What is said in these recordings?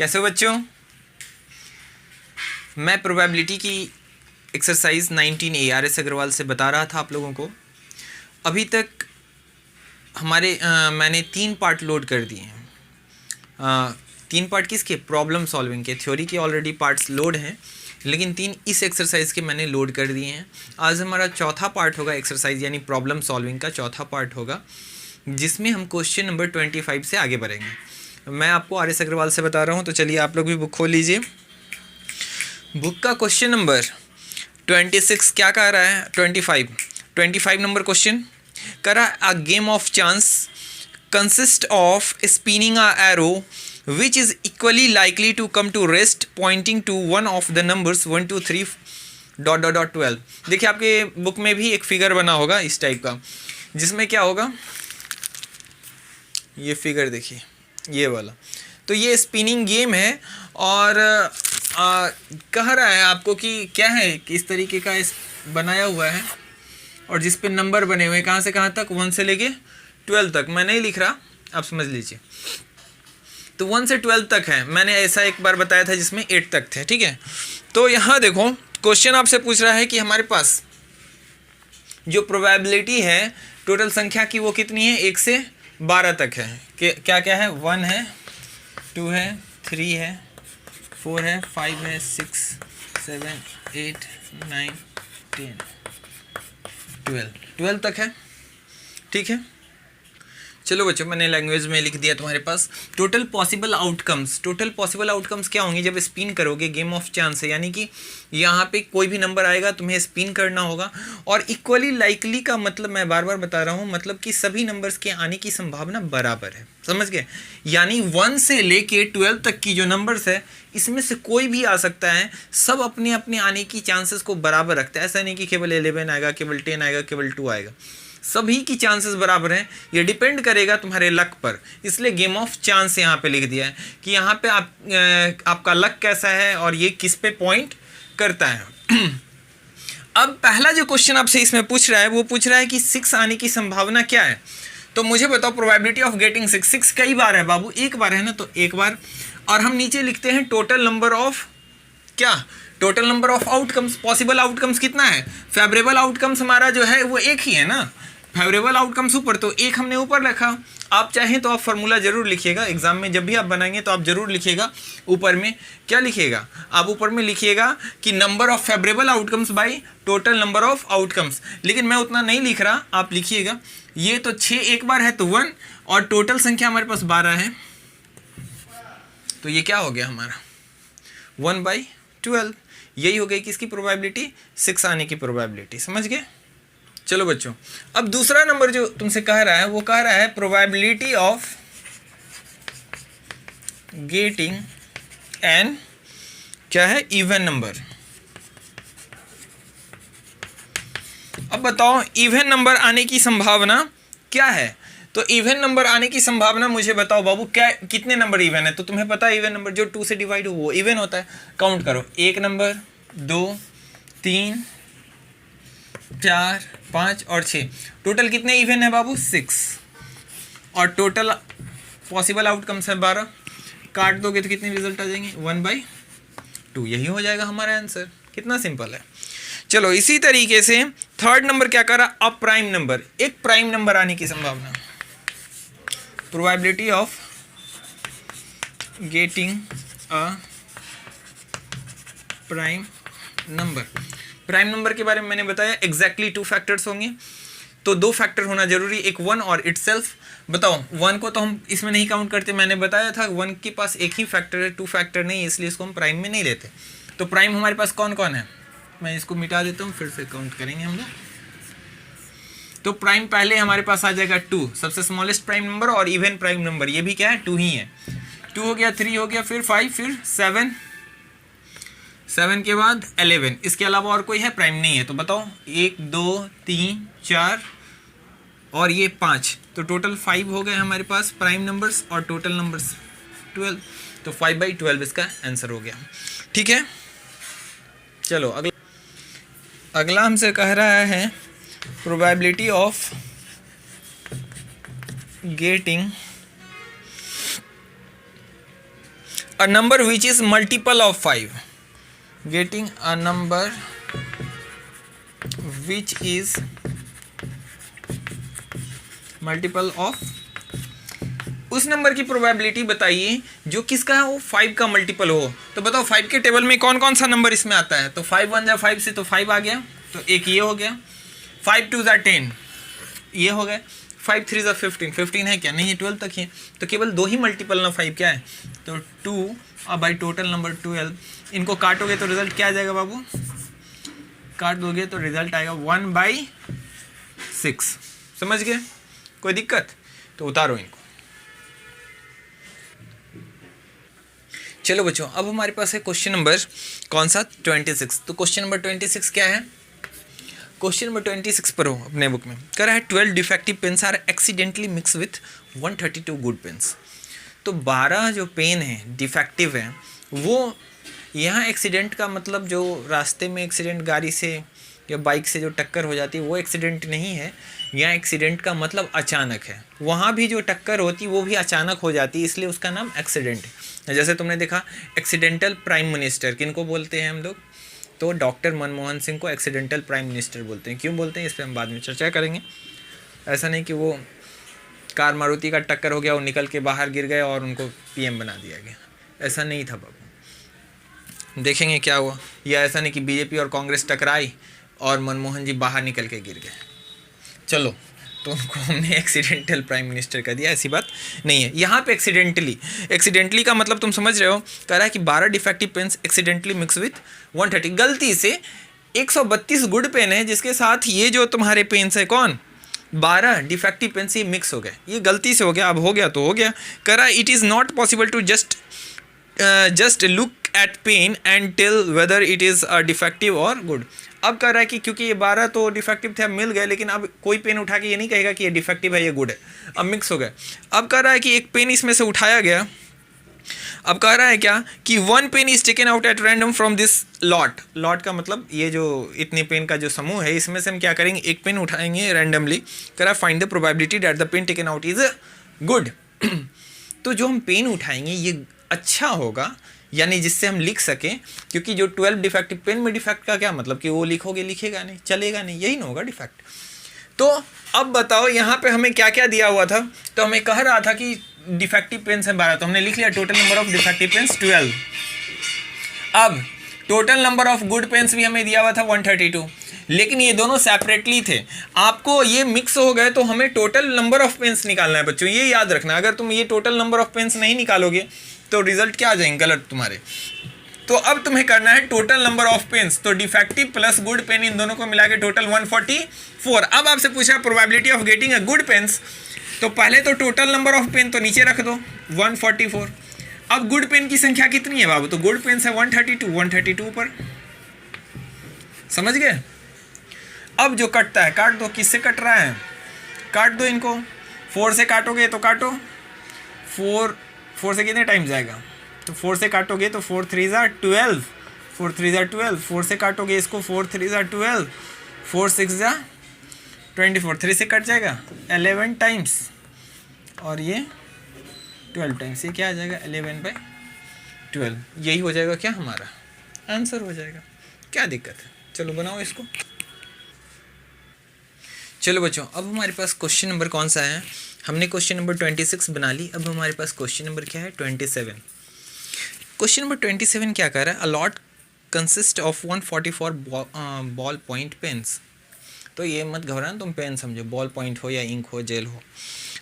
कैसे हो बच्चों? मैं प्रोबेबिलिटी की एक्सरसाइज 19 ARS अग्रवाल से बता रहा था आप लोगों को। अभी तक हमारे मैंने 3 पार्ट लोड कर दिए हैं। 3 पार्ट किसके? प्रॉब्लम सॉल्विंग के। थ्योरी के ऑलरेडी पार्ट्स लोड हैं, लेकिन 3 इस एक्सरसाइज के मैंने लोड कर दिए हैं। आज हमारा चौथा पार्ट होगा एक्सरसाइज, यानी प्रॉब्लम सॉल्विंग का चौथा पार्ट होगा, जिसमें हम क्वेश्चन नंबर 25 से आगे बढ़ेंगे। मैं आपको RS अग्रवाल से बता रहा हूँ, तो चलिए आप लोग भी बुक खोल लीजिए। बुक का क्वेश्चन नंबर 26 क्या कह रहा है? 25 नंबर क्वेश्चन कह रहा है, a game of chance consist of spinning a arrow which is equally likely to come to rest pointing to one of the numbers 1 2 3 ... 12। देखिए आपके बुक में भी एक फिगर बना होगा इस टाइप का, जिसमें क्या होगा, ये फिगर देखिए, ये वाला। तो ये स्पिनिंग गेम है और कह रहा है आपको कि क्या है, किस तरीके का इस बनाया हुआ है और जिस पे नंबर बने हुए हैं, कहाँ से कहाँ तक, 1 से लेके 12 तक। मैं नहीं लिख रहा, आप समझ लीजिए। तो 1 से 12 तक है। मैंने ऐसा एक बार बताया था जिसमें 8 तक थे, ठीक है। तो यहाँ देखो क्वेश्चन आपसे पूछ रहा है कि हमारे पास जो प्रोबेबिलिटी है टोटल संख्या की वो कितनी है? 1 से 12 तक है। क्या क्या है? 1 है, 2 है, 3 है, 4 है, 5 है, 6 7 8 9 10 12 तक है, ठीक है। चलो बच्चों, मैंने लैंग्वेज में लिख दिया तुम्हारे पास। टोटल पॉसिबल आउटकम्स क्या होंगे जब स्पिन करोगे? गेम ऑफ चांस है, यानी कि यहाँ पे कोई भी नंबर आएगा, तुम्हें स्पिन करना होगा। और इक्वली लाइकली का मतलब मैं बार बार बता रहा हूँ, मतलब कि सभी नंबर्स के आने की संभावना बराबर है, समझ गए? यानी 1 से लेके 12 तक की जो नंबर्स है, इसमें से कोई भी आ सकता है। सब अपने अपने आने की चांसेस को बराबर रखते हैं। ऐसा नहीं कि केवल 11 आएगा, केवल 10 आएगा, केवल 2 आएगा। सभी की चांसेस बराबर हैं। ये डिपेंड करेगा तुम्हारे लक पर, इसलिए गेम ऑफ चांस यहाँ पे लिख दिया है कि यहाँ पे आपका लक कैसा है और ये किस पे पॉइंट करता है। अब पहला जो क्वेश्चन आपसे इसमें पूछ रहा है, वो पूछ रहा है कि 6 आने की संभावना क्या है। तो मुझे बताओ प्रोबेबिलिटी ऑफ गेटिंग 6 कई बार है बाबू? एक बार है ना, तो एक बार। और हम नीचे लिखते हैं टोटल नंबर ऑफ क्या? Total number of outcomes. Possible outcomes कितना है? फेवरेबल आउटकम्स हमारा जो है वो एक ही है ना, फेवरेबल आउटकम्स ऊपर, तो एक हमने ऊपर रखा। आप चाहें तो आप फार्मूला जरूर लिखिएगा एग्जाम में, जब भी आप बनाएंगे तो आप जरूर लिखिएगा ऊपर में। क्या लिखिएगा आप? ऊपर में लिखिएगा कि number of favourable outcomes by total number of outcomes. लेकिन मैं उतना नहीं लिख रहा, आप लिखिएगा। ये तो 6 एक बार है तो 1, और टोटल संख्या हमारे पास 12 है, तो ये क्या हो गया हमारा? 1/12। यही हो गई किसकी प्रोबेबिलिटी? 6 आने की प्रोबेबिलिटी, समझ गए? चलो बच्चों, अब दूसरा नंबर जो तुमसे कह रहा है, वो कह रहा है प्रोबेबिलिटी ऑफ गेटिंग एन क्या है? Even number. अब बताओ इवन नंबर आने की संभावना क्या है? तो इवन नंबर आने की संभावना मुझे बताओ बाबू, क्या कितने नंबर इवन है? तो तुम्हें पता है इवन नंबर जो 2 से डिवाइड हो वो इवन होता है। काउंट करो, 1 नंबर, 2 3 4 5 और 6। टोटल कितने इवन है बाबू? 6। और टोटल पॉसिबल आउटकम्स है 12। काट दोगे तो कितने रिजल्ट आ जाएंगे? 1/2। यही हो जाएगा हमारा आंसर। कितना सिंपल है। चलो इसी तरीके से थर्ड नंबर क्या कर रहा? A prime number. एक प्राइम नंबर आने की संभावना, probability of getting a prime number. Prime number के बारे में मैंने बताया एग्जैक्टली 2 फैक्टर्स होंगे, तो 2 फैक्टर होना जरूरी, एक 1 और इटसेल्फ। बताओ 1 को तो हम इसमें नहीं काउंट करते, मैंने बताया था 1 के पास एक ही फैक्टर है, 2 फैक्टर नहीं, इसलिए इसको हम प्राइम में नहीं लेते। तो प्राइम हमारे पास कौन कौन है? मैं इसको मिटा देता हूँ, फिर से काउंट करेंगे हम लोग। तो प्राइम पहले हमारे पास आ जाएगा 2, सबसे स्मॉलेस्ट प्राइम नंबर, और इवन प्राइम नंबर ये भी क्या है? 2 ही है। 2 हो गया, 3 हो गया, फिर 5, फिर 7 के बाद 11। इसके अलावा और कोई है? प्राइम नहीं है। तो बताओ 1 2 3 4 और ये 5, तो टोटल 5 हो गए हमारे पास प्राइम नंबर्स, और टोटल नंबर्स 12। तो 5/12 इसका आंसर हो गया, ठीक है। चलो अगला हमसे कह रहा है probability of getting a number which is multiple of 5, getting a number which is multiple of, उस नंबर की प्रोबेबिलिटी बताइए जो किसका है, वो 5 का मल्टीपल हो। तो बताओ 5 के टेबल में कौन कौन सा नंबर इसमें आता है। तो 5 1 जा 5 से तो 5 आ गया, तो एक ये हो गया, 5 2 जा 10 ये हो गए, 5 3 जा 15, 15 है क्या, नहीं है 12 तक ही, तो केवल 2 ही मल्टीपल ना 5 क्या है, तो 2 और बाई टोटल नंबर 12। इनको काटोगे तो रिजल्ट क्या आ जाएगा बाबू, काट दोगे तो रिजल्ट आएगा 1/6। समझ गए, कोई दिक्कत, तो उतारो इनको। चलो बच्चों, अब हमारे पास है क्वेश्चन नंबर कौन सा, 26। तो क्वेश्चन नंबर 26 क्या है, क्वेश्चन नंबर 26 पर हो अपने बुक में, कह रहा है 12 defective pens are accidentally mix with 132 good pens. तो 12 जो पेन है डिफेक्टिव है, वो यहाँ एक्सीडेंट का मतलब जो रास्ते में एक्सीडेंट गाड़ी से या बाइक से जो टक्कर हो जाती है वो एक्सीडेंट नहीं है, यहाँ एक्सीडेंट का मतलब अचानक है। वहाँ भी जो टक्कर होती है वो भी अचानक हो जाती है, इसलिए उसका नाम एक्सीडेंट है। जैसे तुमने देखा एक्सीडेंटल प्राइम मिनिस्टर किनको बोलते हैं हम लोग, तो डॉक्टर मनमोहन सिंह को एक्सीडेंटल प्राइम मिनिस्टर बोलते हैं। क्यों बोलते हैं इस पर हम बाद में चर्चा करेंगे। ऐसा नहीं कि वो कार मारुति का टक्कर हो गया, वो निकल के बाहर गिर गए और उनको पीएम बना दिया गया, ऐसा नहीं था बाबू, देखेंगे क्या हुआ। या ऐसा नहीं कि बीजेपी और कांग्रेस टकराई और मनमोहन जी बाहर निकल के गिर गए, चलो तो उनको हमने एक्सीडेंटल प्राइम मिनिस्टर कर दिया, ऐसी बात नहीं है। यहाँ पे एक्सीडेंटली का मतलब तुम समझ रहे हो, कह रहा है कि 12 defective pens accidentally mix with 130, गलती से 132 गुड पेन है जिसके साथ ये जो तुम्हारे पेन्स है कौन 12 डिफेक्टिव पेन्स ये मिक्स हो गए, ये गलती से हो गया, अब हो गया तो हो गया। कह रहा है it is not possible to just look at pen and tell whether it is defective और गुड। अब कह रहा है कि क्योंकि ये 12 तो डिफेक्टिव थे, अब मिल गए, लेकिन अब कोई पेन उठा के ये नहीं कहेगा कि ये डिफेक्टिव है ये गुड है, अब मिक्स हो गए। अब कह रहा है कि एक पेन इसमें से उठाया गया, अब कह रहा है क्या कि 1 pen is taken out at random from this lot का मतलब ये जो इतने पेन का जो समूह है इसमें से हम क्या करेंगे, एक पेन उठाएंगे रैंडमली। कह रहा है find the probability that the pen taken out is good. तो जो हम पेन उठाएंगे ये अच्छा होगा, यानी जिससे हम लिख सकें, क्योंकि जो 12 डिफेक्टिव पेन में डिफेक्ट का क्या मतलब कि वो लिखोगे लिखेगा नहीं, चलेगा नहीं, यही ना होगा डिफेक्ट। तो अब बताओ यहाँ पे हमें क्या क्या दिया हुआ था, तो हमें कह रहा था कि डिफेक्टिव पेन्स है 12, तो हमने लिख लिया total number of defective pens 12। अब total number of good pens भी हमें दिया हुआ था 132, लेकिन ये दोनों सेपरेटली थे। आपको ये मिक्स हो गए तो हमें टोटल नंबर ऑफ पेन्स निकालना है बच्चों, ये याद रखना। अगर तुम ये टोटल नंबर ऑफ पेन्स नहीं निकालोगे तो रिजल्ट क्या आ जाएंगे, गलत तुम्हारे। तो अब तुम्हें करना है टोटल नंबर ऑफ पेन्स, तो डिफेक्टिव प्लस गुड पेन इन दोनों को मिला के टोटल 144। अब आपसे पूछा probability of getting a good pens, तो पहले तो टोटल नंबर ऑफ पेन तो नीचे रख दो 144। अब गुड पेन की संख्या कितनी है बाबू, तो गुड पेन है 132 पर, समझ गए। अब जो कटता है काट दो, किससे कट रहा है काट दो इनको, 4 से काटोगे तो काटो, 4 से कितने टाइम जाएगा, तो 4 से काटोगे तो 4 3 ज़ा 12, 4 3 ज़ा 12, 4 से काटोगे इसको 4 3 ज़ा 12, 4 6 ज़ा 24, 3 से कट जाएगा 11 टाइम्स और ये 12 टाइम्स, ये क्या आ जाएगा 11/12, यही हो जाएगा क्या हमारा आंसर हो जाएगा। क्या दिक्कत है, चलो बनाओ इसको। चलो बच्चों, अब हमारे पास क्वेश्चन नंबर कौन सा है, हमने क्वेश्चन नंबर 26 बना ली। अब हमारे पास क्वेश्चन नंबर क्या है 27। क्वेश्चन नंबर 27 क्या कह रहा है, a lot consist of 144 ball point pens. तो ये मत घबराना, तुम पेन समझो, बॉल पॉइंट हो या इंक हो जेल हो।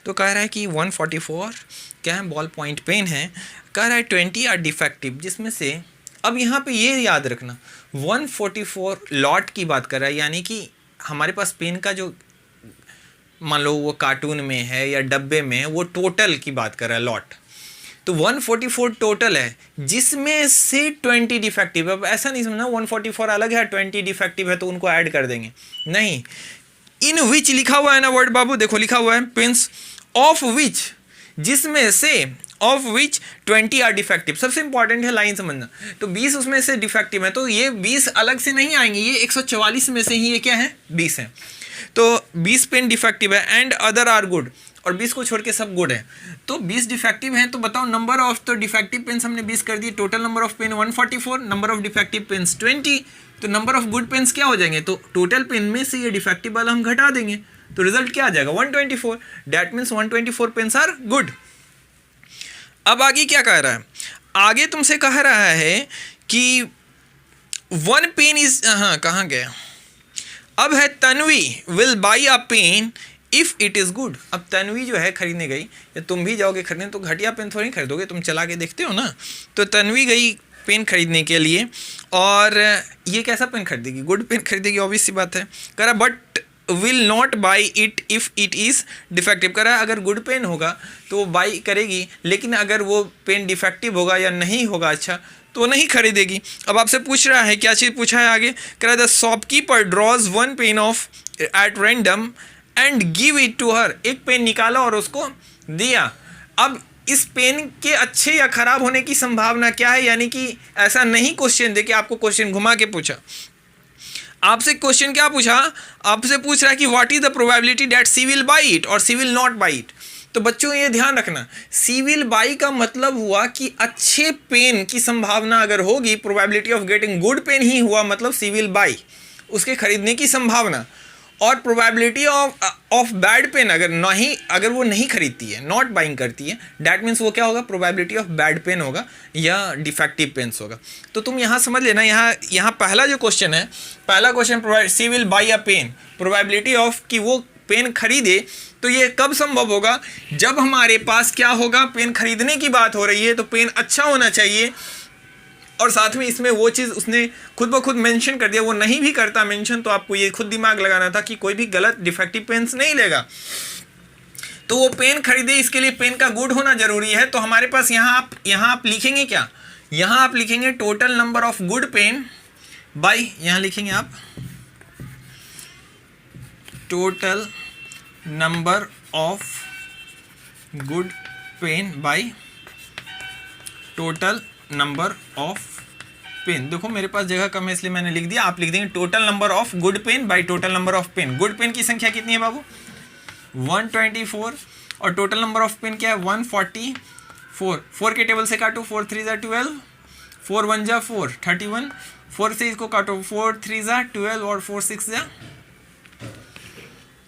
तो कह रहा है कि 144 क्या है बॉल पॉइंट पेन है, कह रहा है 20 आर डिफेक्टिव, जिसमें से अब यहाँ पे ये याद रखना 144 लॉट की बात कर रहा है, यानी कि हमारे पास पेन का जो मान लो वो कार्टून में है या डब्बे में है वो टोटल की बात कर रहा है लॉट। तो 144 टोटल है जिसमें से 20 डिफेक्टिव है। अब ऐसा नहीं समझना 144 अलग है 20 डिफेक्टिव है तो उनको ऐड कर देंगे, नहीं। इन विच लिखा हुआ है ना वर्ड बाबू, देखो लिखा हुआ है पेन्स ऑफ विच, जिसमें से ऑफ विच 20 आर डिफेक्टिव। सबसे इंपॉर्टेंट है लाइन समझना, तो 20 उसमें से डिफेक्टिव है, तो ये 20 अलग से नहीं आएंगे, ये 144 में से ही ये क्या है 20 है। तो 20 पेन डिफेक्टिव है एंड अदर आर गुड, और 20 को छोड़ के सब गुड है। तो 20 डिफेक्टिव हैं, तो बताओ नंबर ऑफ, तो डिफेक्टिव पेन्स हमने 20 कर दिए, total number of pen 144, number of defective pens 20, तो नंबर ऑफ गुड पेन्स क्या हो जाएंगे, तो टोटल पेन में से ये डिफेक्टिव वाला हम घटा देंगे, तो रिजल्ट क्या आ जाएगा 124। That means 124 pens are good. अब आगे क्या कह रहा है, आगे तुमसे कह रहा है कि वन पेन इज, हाँ कहाँ गया, अब है Tanvi will buy a pen if it is good. अब तन्वी जो है खरीदने गई, या तुम भी जाओगे खरीदने, तो घटिया पेन थोड़ी खरीदोगे, तुम चला के देखते हो ना। तो तन्वी गई पेन खरीदने के लिए, और ये कैसा पेन खरीदेगी, गुड पेन खरीदेगी, ऑब्वियस सी बात है। कह रहा but will not buy it if it is defective. कह रहा है अगर गुड पेन होगा तो वो बाई करेगी, लेकिन अगर वो पेन डिफेक्टिव होगा या नहीं होगा अच्छा, तो नहीं खरीदेगी। अब आपसे पूछ रहा है, क्या चीज़ पूछा है आगे, कह रहा है the shopkeeper draws one pen off at random and give it to her. एक पेन निकाला और उसको दिया। अब इस पेन के अच्छे या खराब होने की संभावना क्या है, यानी कि ऐसा नहीं क्वेश्चन दे के आपको क्वेश्चन घुमा के पूछा। आपसे क्वेश्चन क्या पूछा, आपसे पूछ रहा है कि what is the probability that she will buy it और she will not buy it. तो बच्चों ये ध्यान रखना, सी विल बाई का मतलब हुआ कि अच्छे पेन की संभावना अगर होगी, probability of getting good pen ही हुआ मतलब सी विल बाई, उसके खरीदने की संभावना। और प्रोबेबिलिटी ऑफ बैड पेन अगर वो नहीं खरीदती है, नॉट बाइंग करती है, डैट मीन्स वो क्या होगा, प्रोबेबिलिटी ऑफ बैड पेन होगा या डिफेक्टिव पेन्स होगा। तो तुम यहाँ समझ लेना, यहाँ पहला जो क्वेश्चन है, पहला question she will buy a pen, probability of कि वो पेन खरीदे, तो ये कब संभव होगा, जब हमारे पास क्या होगा, पेन खरीदने की बात हो रही है, तो पेन अच्छा होना चाहिए, और साथ में इसमें वो चीज़ उसने खुद ब खुद मेंशन कर दिया। वो नहीं भी करता मेंशन तो आपको ये खुद दिमाग लगाना था कि कोई भी गलत डिफेक्टिव पेन्स नहीं लेगा। तो वो पेन खरीदे, इसके लिए पेन का गुड होना जरूरी है। तो हमारे पास यहाँ आप लिखेंगे क्या, यहाँ आप लिखेंगे total number of good pen by, यहाँ लिखेंगे आप total number of good pen by total number of pen. देखो मेरे पास जगह कम है इसलिए मैंने लिख दिया, आप लिख देंगे total number of good pen by total number of pen. Good pen की संख्या कितनी है बाबू, 124, और टोटल नंबर ऑफ पेन क्या है 144। 4 के टेबल से काटो, 4 3 ज़ा 12, 4 1 ज़ा 4 31, 4 से इसको काटो, 4 3 ज़ा 12 और 4 6 ज़ा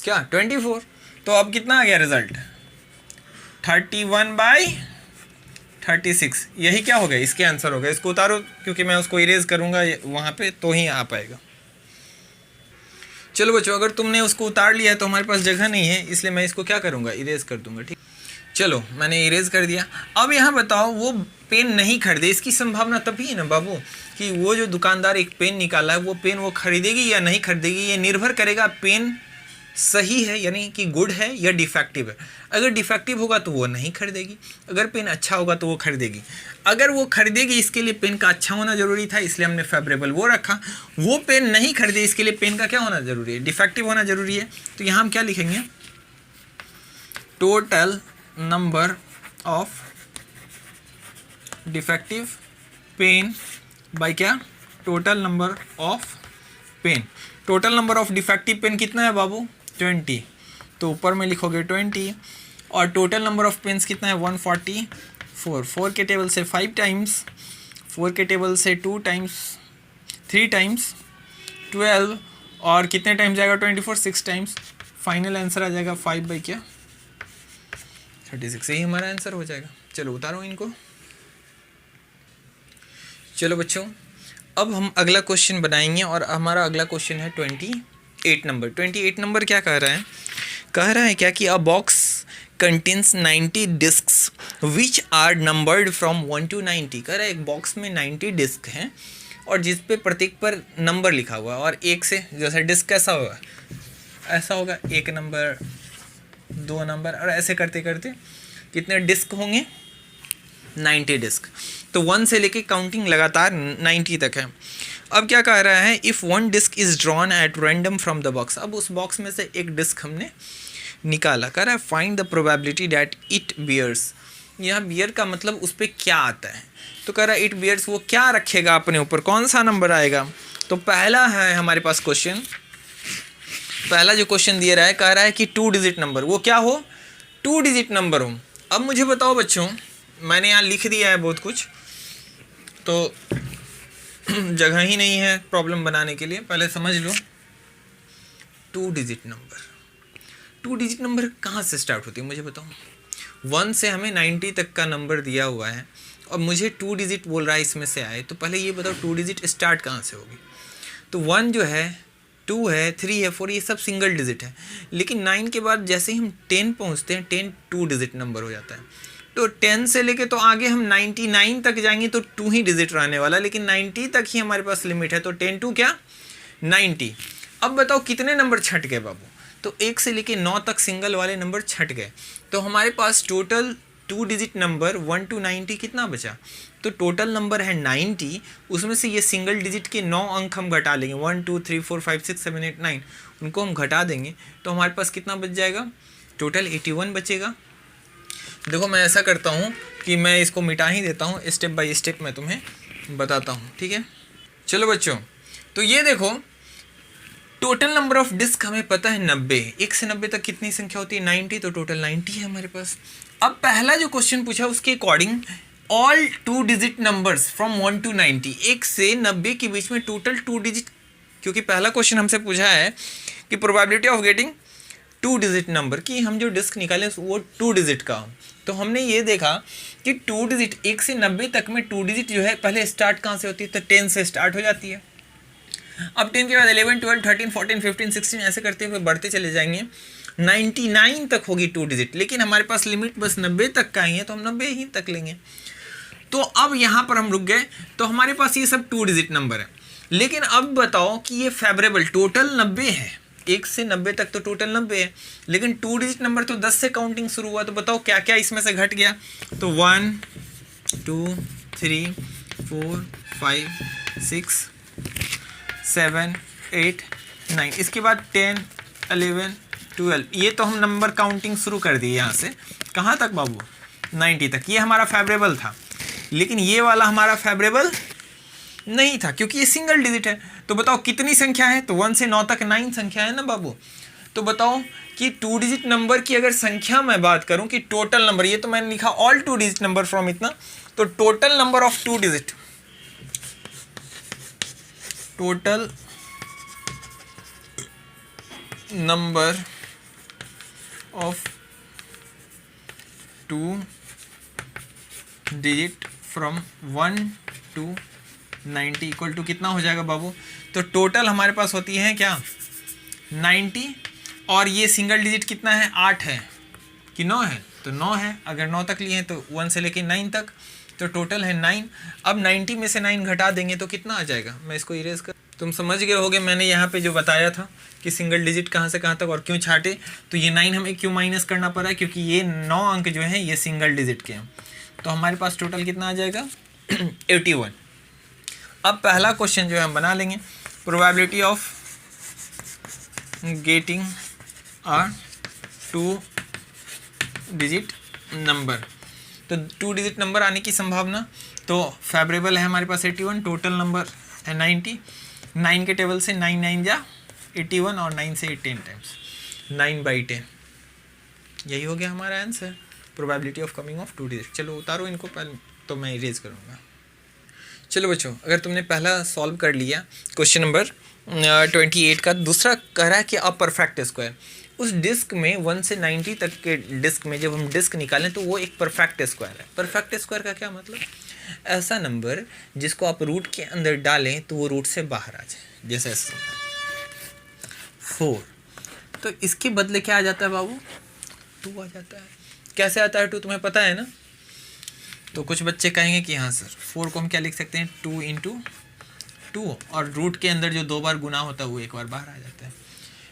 क्या 24। तो अब कितना आ गया रिजल्ट 31/36। यही क्या हो गया, इसके आंसर हो गया। इसको उतारो क्योंकि मैं उसको इरेज करूंगा वहाँ पे तो ही आ पाएगा। चलो बच्चों, अगर तुमने उसको उतार लिया तो हमारे पास जगह नहीं है, इसलिए मैं इसको क्या करूँगा, इरेज कर दूंगा। ठीक, चलो मैंने इरेज कर दिया। अब यहाँ बताओ वो पेन नहीं खरीदे, इसकी संभावना तभी है ना बाबू कि वो जो दुकानदार एक पेन निकाला है वो पेन वो खरीदेगी या नहीं खरीदेगी, ये निर्भर करेगा पेन सही है यानी कि गुड है या डिफेक्टिव है। अगर डिफेक्टिव होगा तो वो नहीं खरीदेगी, अगर पेन अच्छा होगा तो वो खरीदेगी। अगर वो खरीदेगी इसके लिए पेन का अच्छा होना जरूरी था, इसलिए हमने फेवरेबल वो रखा। वो पेन नहीं खरीदे इसके लिए पेन का क्या होना जरूरी है, डिफेक्टिव होना जरूरी है। तो यहाँ हम क्या लिखेंगे, total number of defective pen by क्या, total number of pen. Total number of defective pen कितना है बाबू 20, तो ऊपर में लिखोगे 20, और टोटल नंबर ऑफ पेन्स कितना है 144। 4 के टेबल से 5 टाइम्स, 4 के टेबल से 2 टाइम्स, 3 टाइम्स 12, और कितने टाइम्स जाएगा 24, 6 टाइम्स। फाइनल आंसर आ जाएगा 5 बाई क्या 36। यही हमारा आंसर हो जाएगा। चलो उतारो इनको। चलो बच्चों, अब हम अगला क्वेश्चन बनाएंगे, और हमारा अगला क्वेश्चन है 28 नंबर। 28 नंबर क्या कह रहा है, कह रहा है क्या कि a box contains 90 discs which are numbered from 1 to 90। कह रहा है एक बॉक्स में 90 डिस्क हैं और जिस पे प्रत्येक पर नंबर लिखा हुआ है, और एक से जैसा डिस्क कैसा होगा, ऐसा होगा 1 नंबर 2 नंबर, और ऐसे करते करते कितने डिस्क होंगे 90 डिस्क। तो 1 से लेके काउंटिंग लगातार 90 तक है। अब क्या कह रहा है, if 1 disc is drawn at random from the box. अब उस बॉक्स में से एक डिस्क हमने निकाला, कह रहा है find the probability that it bears. यहाँ बियर का मतलब उस पर क्या आता है, तो कह रहा है इट बियर्स, वो क्या रखेगा अपने ऊपर, कौन सा नंबर आएगा। तो पहला है हमारे पास क्वेश्चन, पहला जो क्वेश्चन दिया रहा है, कह रहा है कि 2 डिजिट नंबर, वो क्या हो 2 डिजिट नंबर हो। अब मुझे बताओ बच्चों, मैंने यहाँ लिख दिया है बहुत कुछ, तो जगह ही नहीं है प्रॉब्लम बनाने के लिए, पहले समझ लो। 2 डिजिट नंबर, 2 डिजिट नंबर कहाँ से स्टार्ट होती है मुझे बताओ। 1 से हमें 90 तक का नंबर दिया हुआ है और मुझे 2 डिजिट बोल रहा है इसमें से आए, तो पहले ये बताओ 2 डिजिट स्टार्ट कहाँ से होगी। तो 1 जो है, 2 है, 3 है, 4, ये सब सिंगल डिजिट है। लेकिन 9 के बाद जैसे ही हम 10 पहुँचते हैं, 10 2 डिजिट नंबर हो जाता है। तो 10 से लेके तो आगे हम 99 तक जाएंगे तो 2 ही डिजिट रहने वाला, लेकिन 90 तक ही हमारे पास लिमिट है। तो 10 टू क्या 90। अब बताओ कितने नंबर छट गए बाबू। तो 1 से लेके 9 तक सिंगल वाले नंबर छट गए। तो हमारे पास टोटल 2 डिजिट नंबर 1 to 90 कितना बचा। तो टोटल नंबर है 90, उसमें से ये सिंगल डिजिट के 9 अंक हम घटा लेंगे, 1 2 3 4 5 6 7 8 9, उनको हम घटा देंगे तो हमारे पास कितना बच जाएगा, टोटल 81 बचेगा। देखो मैं ऐसा करता हूँ कि मैं इसको मिटा ही देता हूँ, स्टेप बाय स्टेप मैं तुम्हें बताता हूँ, ठीक है। चलो बच्चों, तो ये देखो टोटल नंबर ऑफ डिस्क हमें पता है 90, 1 से 90 तक कितनी संख्या होती है 90, तो टोटल 90 है हमारे पास। अब पहला जो क्वेश्चन पूछा उसके according all 2 digit numbers from 1 to 90, 1 से 90 के बीच में टोटल 2 डिजिट, क्योंकि पहला क्वेश्चन हमसे पूछा है कि probability of getting 2 digit number की हम जो डिस्क निकालें वो 2 डिजिट का हो। तो हमने ये देखा कि 2 डिजिट 1 से 90 तक में 2 डिजिट जो है पहले स्टार्ट कहाँ से होती है, तो 10 से स्टार्ट हो जाती है। अब 10 के बाद 11 12 13 14 15 16 ऐसे करते हुए बढ़ते चले जाएंगे, 99 तक होगी 2 डिजिट, लेकिन हमारे पास लिमिट बस 90 तक का ही है तो हम 90 ही तक लेंगे। तो अब यहाँ पर हम रुक गए, तो हमारे पास ये सब 2 डिजिट नंबर है। लेकिन अब बताओ कि ये फेवरेबल टोटल 90 है, 1 से 90 तक तो टोटल 90 है, लेकिन 2 डिजिट नंबर तो 10 से काउंटिंग शुरू हुआ, तो बताओ क्या क्या इसमें से घट गया। तो 1 2 3 4 5 6 7 8 9, इसके बाद 10 11 12, ये तो हम नंबर काउंटिंग शुरू कर दिए यहाँ से कहाँ तक बाबू 90 तक। ये हमारा फेवरेबल था, लेकिन ये वाला हमारा फेवरेबल नहीं था क्योंकि ये सिंगल डिजिट है। तो बताओ कितनी संख्या है, तो 1 से 9 तक 9 संख्या है ना बाबू। तो बताओ कि 2 डिजिट नंबर की अगर संख्या मैं बात करूं कि टोटल नंबर, ये तो मैंने लिखा ऑल 2 डिजिट नंबर फ्रॉम इतना, तो total number of 2 digit, total number of 2 digit from 1 to 90 equal to कितना हो जाएगा बाबू। तो टोटल हमारे पास होती है क्या 90, और ये सिंगल डिजिट कितना है 8 है कि 9 है, तो 9 है। अगर 9 तक लिए हैं तो 1 से लेके 9 तक, तो टोटल है 9। अब 90 में से 9 घटा देंगे तो कितना आ जाएगा, मैं इसको इरेज कर, तुम समझ गए होगे मैंने यहाँ पे जो बताया था कि सिंगल डिजिट कहाँ से कहाँ तक और क्यों छाटे। तो ये 9 हमें क्यों माइनस करना पड़ा है, क्योंकि ये 9 अंक जो हैं ये सिंगल डिजिट के हैं। तो हमारे पास टोटल कितना आ जाएगा 81। अब पहला क्वेश्चन जो है हम बना लेंगे, probability of getting a 2 digit number. तो 2 डिजिट नंबर आने की संभावना, तो फेवरेबल है हमारे पास 81, टोटल नंबर है 90, 9 के टेबल से 9 9 जा 81 और 9 से 10 टाइम्स 9/10, यही हो गया हमारा answer, probability of coming of 2 digit. चलो उतारो इनको, पहले तो मैं इरेज करूँगा। चलो बच्चों, अगर तुमने पहला सॉल्व कर लिया क्वेश्चन नंबर 28 का, दूसरा कह रहा है कि अ परफेक्ट स्क्वायर, उस डिस्क में 1 से 90 तक के डिस्क में जब हम डिस्क निकालें तो वो एक परफेक्ट स्क्वायर है। परफेक्ट स्क्वायर का क्या मतलब, ऐसा नंबर जिसको आप रूट के अंदर डालें तो वो रूट से बाहर आ जाए, जैसे 4, तो इसके बदले क्या आ जाता है बाबू 2 आ जाता है। कैसे आता है 2 तुम्हें पता है ना। तो कुछ बच्चे कहेंगे कि हाँ सर 4 को हम क्या लिख सकते हैं 2 × 2, और रूट के अंदर जो 2 बार गुना होता है वो एक बार बाहर आ जाता है।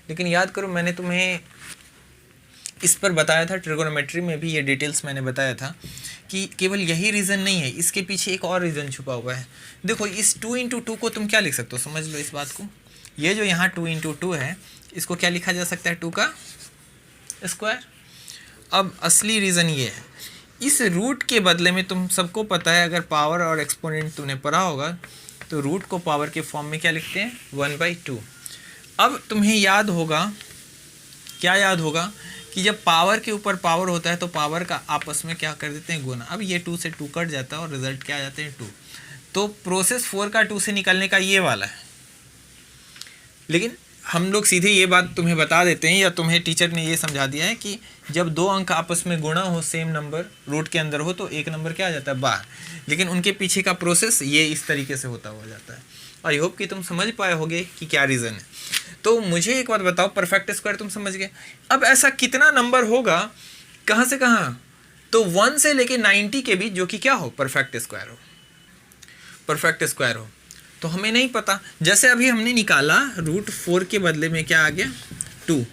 लेकिन याद करो मैंने तुम्हें इस पर बताया था, ट्रिगोनोमेट्री में भी ये डिटेल्स मैंने बताया था कि केवल यही रीज़न नहीं है, इसके पीछे एक और रीज़न छुपा हुआ है। देखो इस 2 × 2 को तुम क्या लिख सकते हो, समझ लो इस बात को, ये जो यहाँ 2 × 2 है इसको क्या लिखा जा सकता है 2 का स्क्वायर। अब असली रीज़न ये है, इस रूट के बदले में तुम सबको पता है, अगर पावर और एक्सपोनेंट तुमने पढ़ा होगा तो रूट को पावर के फॉर्म में क्या लिखते हैं 1/2। अब तुम्हें याद होगा, क्या याद होगा कि कि जब पावर के ऊपर पावर होता है तो पावर का आपस में क्या कर देते हैं, गुना। अब ये 2 से 2 कट जाता है और रिजल्ट क्या आ जाते हैं 2। तो प्रोसेस 4 का 2 से निकलने का ये वाला है। लेकिन हम लोग सीधे ये बात तुम्हें बता देते हैं, या तुम्हें टीचर ने ये समझा दिया है कि जब 2 अंक आपस में गुणा हो, सेम नंबर रूट के अंदर हो, तो एक नंबर क्या आ जाता है, बाहर। लेकिन उनके पीछे का प्रोसेस ये इस तरीके से होता हुआ जाता है। आई होप कि तुम समझ पाए होगे कि क्या रीज़न है। तो मुझे एक बात बताओ, परफेक्ट स्क्वायर तुम समझ गए। अब ऐसा कितना नंबर होगा, कहाँ से कहाँ, तो 1 से लेके 90 के बीच, जो कि क्या हो, परफेक्ट स्क्वायर हो, परफेक्ट स्क्वायर हो। तो हमें नहीं पता। जैसे अभी हमने निकाला √4 के बदले में क्या आ गया, 2।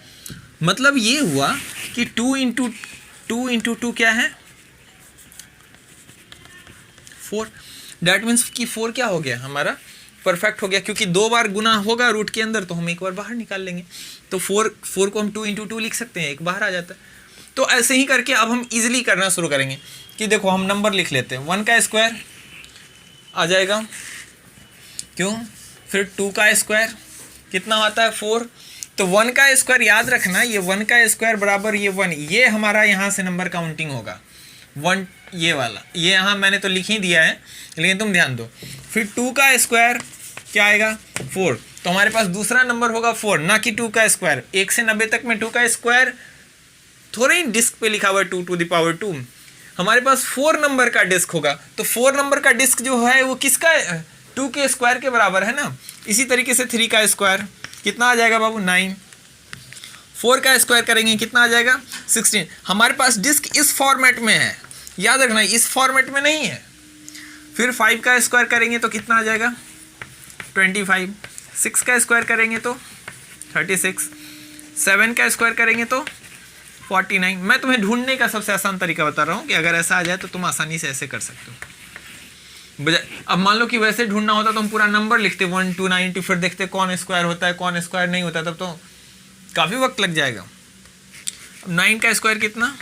मतलब ये हुआ कि 2 इंटू 2 क्या है, 4। डैट मीन्स कि 4 क्या हो गया, हमारा परफेक्ट हो गया, क्योंकि 2 बार गुना होगा रूट के अंदर, तो हम एक बार बाहर निकाल लेंगे। तो 4 को हम 2 इंटू 2 लिख सकते हैं, एक बाहर आ जाता है। तो ऐसे ही करके अब हम इजीली करना शुरू करेंगे कि देखो हम नंबर लिख लेते हैं। 1 का स्क्वायर आ जाएगा, क्यों, फिर 2 का स्क्वायर कितना आता है, 4। तो 1 का स्क्वायर याद रखना, ये 1 का स्क्वायर बराबर ये 1, ये हमारा यहाँ से नंबर काउंटिंग होगा 1, ये वाला, ये यहाँ मैंने तो लिख ही दिया है, लेकिन तुम ध्यान दो। फिर 2 का स्क्वायर क्या आएगा, 4। तो हमारे पास दूसरा नंबर होगा 4, ना कि 2 का स्क्वायर। 1 से 90 तक में 2 का स्क्वायर थोड़ा ही डिस्क पे लिखा हुआ है 2 टू द पावर 2। हमारे पास 4 नंबर का डिस्क होगा, तो 4 नंबर का डिस्क जो है वो किसका, 2 के स्क्वायर के बराबर है ना। इसी तरीके से 3 का स्क्वायर कितना आ जाएगा बाबू, 9। 4 का स्क्वायर करेंगे कितना आ जाएगा, 16। हमारे पास डिस्क इस फॉर्मेट में है, याद रखना, इस फॉर्मेट में नहीं है। फिर 5 का स्क्वायर करेंगे तो कितना आ जाएगा, 25। 6 का स्क्वायर करेंगे तो 36। 7 का स्क्वायर करेंगे तो 49। मैं तुम्हें ढूंढने का सबसे आसान तरीका बता रहा हूँ कि अगर ऐसा आ जाए तो तुम आसानी से ऐसे कर सकते हो। अब मान लो कि वैसे ढूंढना होता तो हम पूरा नंबर लिखते 1 to 90, फिर देखते कौन स्क्वायर होता है कौन स्क्वायर नहीं होता, तब तो काफ़ी वक्त लग जाएगा। अब 9 का स्क्वायर कितना,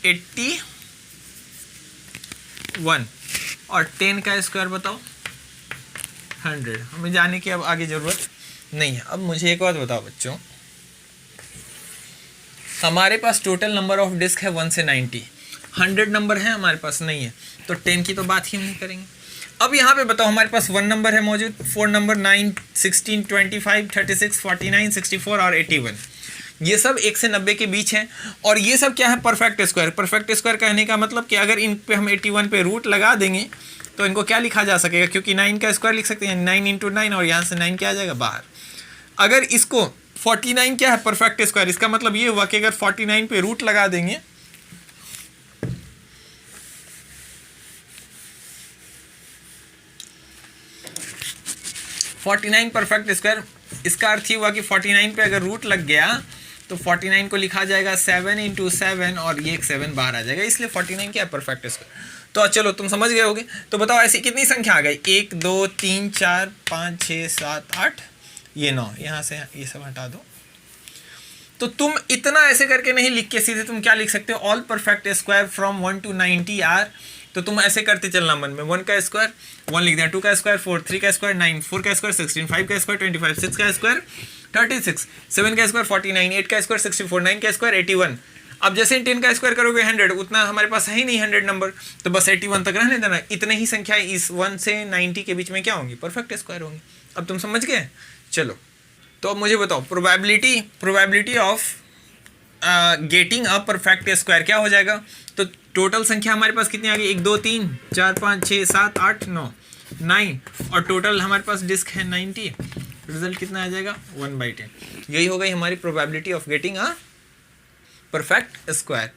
81, और 10 का स्क्वायर बताओ, 100। हमें जाने की अब आगे ज़रूरत नहीं है। अब मुझे एक बात बताओ बच्चों, हमारे पास टोटल नंबर ऑफ डिस्क है 1 से 90, 100 नंबर है हमारे पास नहीं है, तो 10 की तो बात ही हम नहीं करेंगे। अब यहाँ पे बताओ, हमारे पास 1 नंबर है मौजूद, 4 नंबर 9, 16, 25, 36, 49, 64 और 81। ये सब 1 से 90 के बीच हैं, और ये सब क्या है, परफेक्ट स्क्वायर। परफेक्ट स्क्वायर कहने का मतलब कि अगर इन पे हम 81 पे रूट लगा देंगे तो इनको क्या लिखा जा सकेगा, क्योंकि 9 का स्क्वायर लिख सकते हैं, 9 इंटू 9, और यहाँ से 9 क्या आ जाएगा, बाहर। अगर इसको 49 क्या है, परफेक्ट स्क्वायर, इसका मतलब ये हुआ कि अगर 49 पे रूट लगा देंगे परफेक्ट स्क्वायर, इसका अर्थ ये हुआ कि 49 पे अगर रूट लग गया तो 49 को लिखा जाएगा 7 इंटू 7, और ये एक 7 बाहर आ जाएगा, इसलिए 49 क्या है, परफेक्ट स्क्वायर। तो चलो तुम समझ गए होगे। तो बताओ ऐसी कितनी संख्या आ गई, 1 2 3 4 5 6 7 8, ये 9, यहाँ से ये सब हटा दो। तो तुम इतना ऐसे करके नहीं लिख के सीधे तुम क्या लिख सकते हो, all perfect square from 1 to 90 are. तो तुम ऐसे करते चलना मन में, 1 का स्क्वायर 1 लिख दिया, 2 का स्क्वायर 4, 3 का स्क्वायर 9, 4 का स्क्वायर 16, 5 का स्क्वायर 25, 6 का स्क्वायर 36, 7 का स्क्वायर 49, 8 का स्क्वायर 64, 9 का स्क्वायर 81। अब जैसे 10 का स्क्वायर करोगे 100, उतना हमारे पास है ही नहीं 100 नंबर, तो बस 81 तक रहने देना। इतने ही संख्या इस 1 से 90 के बीच में क्या होंगी, परफेक्ट स्क्वायर होंगी। अब तुम समझ गए। चलो तो अब मुझे बताओ, probability of getting a perfect square क्या हो जाएगा। तो टोटल संख्या हमारे पास कितनी आ गई, 1 2 3 4 5 6 7 8 9, 9, और टोटल हमारे पास डिस्क है 90। रिजल्ट कितना आ जाएगा, 1/10। यही हो गई हमारी probability of getting a perfect square.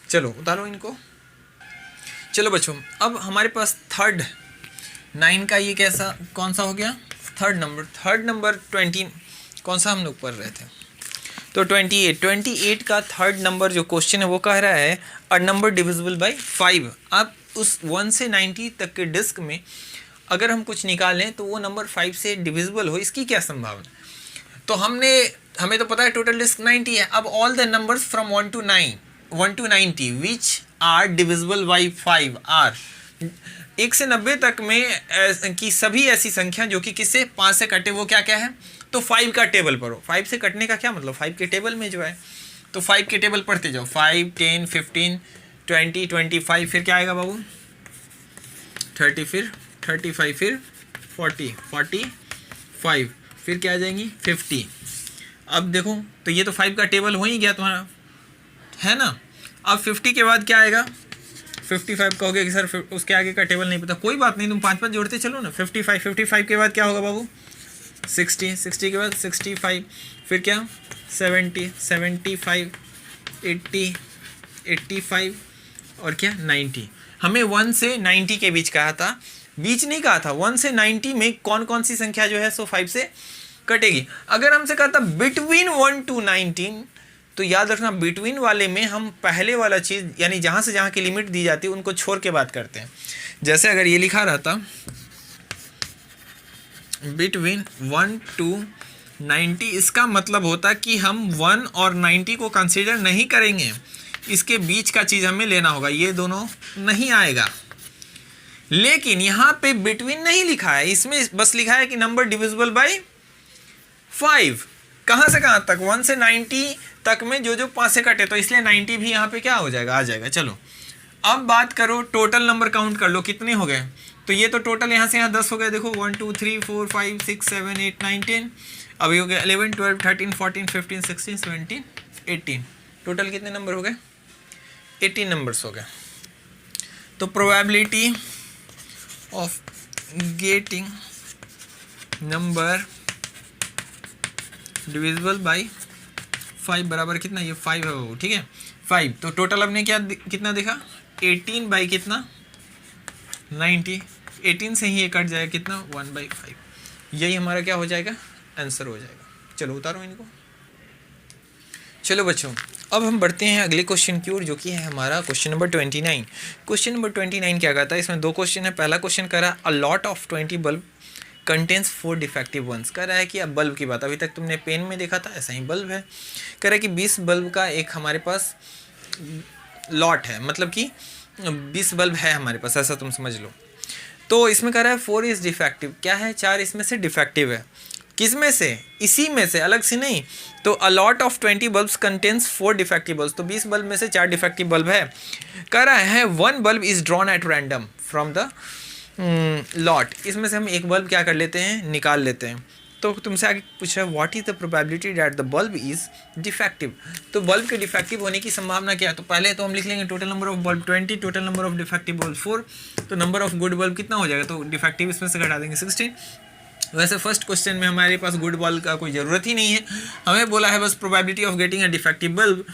चलो उतारो इनको। चलो बच्चों, अब हमारे पास थर्ड 9 का ये कैसा कौन सा हो गया, थर्ड नंबर 20 कौन सा हम लोग पढ़ रहे थे, तो 28 का थर्ड नंबर जो क्वेश्चन है वो कह रहा है अ नंबर डिविजिबल बाय 5। अब उस 1 से 90 तक के डिस्क में अगर हम कुछ निकालें तो वो नंबर 5 से डिविजिबल हो, इसकी क्या संभावना। तो हमें तो पता है टोटल डिस्क 90 है। अब all the numbers from 1 to 90 which are divisible by 5 are, 1 से 90 तक में की सभी ऐसी संख्या जो कि किससे 5 से कटे, वो क्या क्या है, तो 5 का टेबल पढ़ो। 5 से कटने का क्या मतलब, 5 के टेबल में जो है तो 5 के टेबल पढ़ते जाओ, 5, 10, 15, 20, 25, फिर क्या आएगा बाबू 30, फिर 35, फिर 40, 45, फिर क्या आ जाएंगी 50। अब देखो तो ये तो 5 का टेबल हो ही गया तुम्हारा, है ना। अब 50 के बाद क्या आएगा, 55 कहोगे कि सर उसके आगे का टेबल नहीं पता, कोई बात नहीं, तुम 5 जोड़ते चलो ना। 55 के बाद क्या होगा बाबू 60 के बाद 65, फिर क्या 70, 75, 80, 85 और क्या 90। हमें 1 से 90 के बीच कहा था, बीच नहीं कहा था, 1 से 90 में कौन कौन सी संख्या जो है सो 5 से कटेगी। अगर हमसे कहा था बिटवीन 1 to 19, तो याद रखना बिटवीन वाले में हम पहले वाला चीज़ यानी जहाँ से जहाँ की लिमिट दी जाती है उनको छोड़ के बात करते हैं। जैसे अगर ये लिखा रहता बिटवीन 1 to 90, इसका मतलब होता कि हम 1 और 90 को कंसीडर नहीं करेंगे, इसके बीच का चीज़ हमें लेना होगा, ये दोनों नहीं आएगा। लेकिन यहाँ पे बिटवीन नहीं लिखा है, इसमें बस लिखा है कि नंबर डिविजिबल बाय 5। कहाँ से कहाँ तक 1 से 90 तक में जो 5 से कटे, तो इसलिए 90 भी यहाँ पे क्या हो जाएगा, आ जाएगा। चलो अब बात करो टोटल नंबर काउंट कर लो कितने हो गए। तो ये तो टोटल यहाँ से यहाँ 10 हो गए, देखो 1 2 3 4 5 6 7 8 9 10, अभी हो गया 11 12 13 14 15 16 17 18, टोटल कितने नंबर हो गए 18 नंबर्स हो गए। तो probability of getting number divisible by 5 बराबर कितना, ये 5 है वो, ठीक है 5। तो टोटल हमने क्या कितना देखा 18 बाई कितना 90, 18 से ही ये कट जाएगा कितना 1/5, यही हमारा क्या हो जाएगा आंसर हो जाएगा। चलो उतारो इनको। चलो बच्चों अब हम बढ़ते हैं अगले क्वेश्चन की ओर, जो कि है हमारा क्वेश्चन नंबर 29। क्वेश्चन नंबर 29 क्या कहता है, इसमें 2 क्वेश्चन है। पहला क्वेश्चन कह रहा है a lot of 20 bulb contains 4 defective ones. कह रहा है कि अब बल्ब की बात, अभी तक तुमने पेन में देखा था, ऐसा ही बल्ब है। कह रहा है कि 20 बल्ब का एक हमारे पास लॉट है, मतलब कि 20 बल्ब है हमारे पास, ऐसा तुम समझ लो। तो इसमें कह रहा है 4 इज़ डिफेक्टिव, क्या है 4 इसमें से डिफेक्टिव है। किस में से, इसी में से, अलग से नहीं। तो अ lot of 20 bulbs contains 4 defective bulbs, तो 20 बल्ब में से 4 डिफेक्टिव बल्ब है। कह रहा है 1 bulb is drawn at random from the lot, इसमें से हम एक बल्ब क्या कर लेते हैं निकाल लेते हैं। तो तुमसे आगे पूछ रहा है what is the probability that the bulb is defective. तो बल्ब के डिफेक्टिव होने की संभावना क्या है, तो पहले तो हम लिख लेंगे total number of bulb 20, total number of defective bulb 4, तो नंबर ऑफ गुड बल्ब कितना हो जाएगा, तो डिफेक्टिव इसमें से घटा देंगे 16। वैसे फर्स्ट क्वेश्चन में हमारे पास गुड बल्ब का कोई ज़रूरत ही नहीं है, हमें बोला है बस probability of getting a defective bulb.